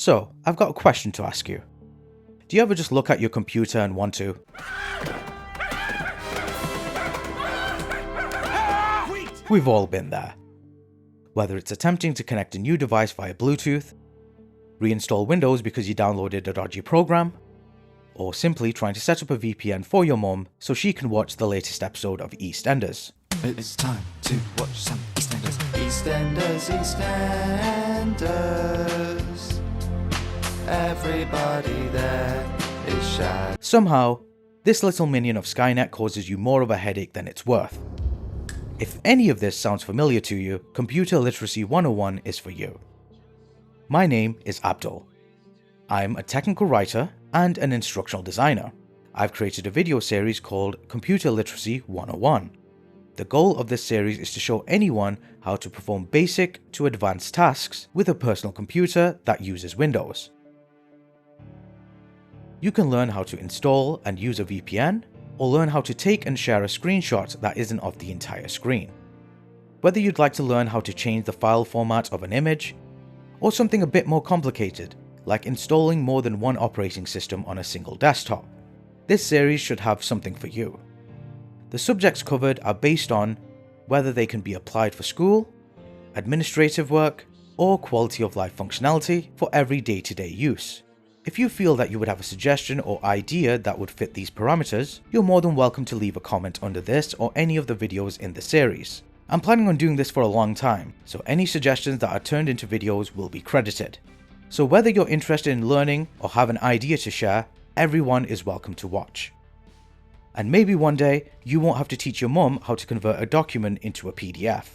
So, I've got a question to ask you. Do you ever just look at your computer and want to? We've all been there. Whether it's attempting to connect a new device via Bluetooth, reinstall Windows because you downloaded a dodgy program, or simply trying to set up a VPN for your mum so she can watch the latest episode of EastEnders. It's time to watch some EastEnders. EastEnders, EastEnders. Everybody there is shy. Somehow, this little minion of Skynet causes you more of a headache than it's worth. If any of this sounds familiar to you, Computer Literacy 101 is for you. My name is Abdul. I'm a technical writer and an instructional designer. I've created a video series called Computer Literacy 101. The goal of this series is to show anyone how to perform basic to advanced tasks with a personal computer that uses Windows. You can learn how to install and use a VPN, or learn how to take and share a screenshot that isn't of the entire screen. Whether you'd like to learn how to change the file format of an image, or something a bit more complicated, like installing more than one operating system on a single desktop, this series should have something for you. The subjects covered are based on whether they can be applied for school, administrative work, or quality of life functionality for every day-to-day use. If you feel that you would have a suggestion or idea that would fit these parameters, you're more than welcome to leave a comment under this or any of the videos in the series. I'm planning on doing this for a long time, so any suggestions that are turned into videos will be credited. So whether you're interested in learning or have an idea to share, everyone is welcome to watch. And maybe one day, you won't have to teach your mum how to convert a document into a PDF.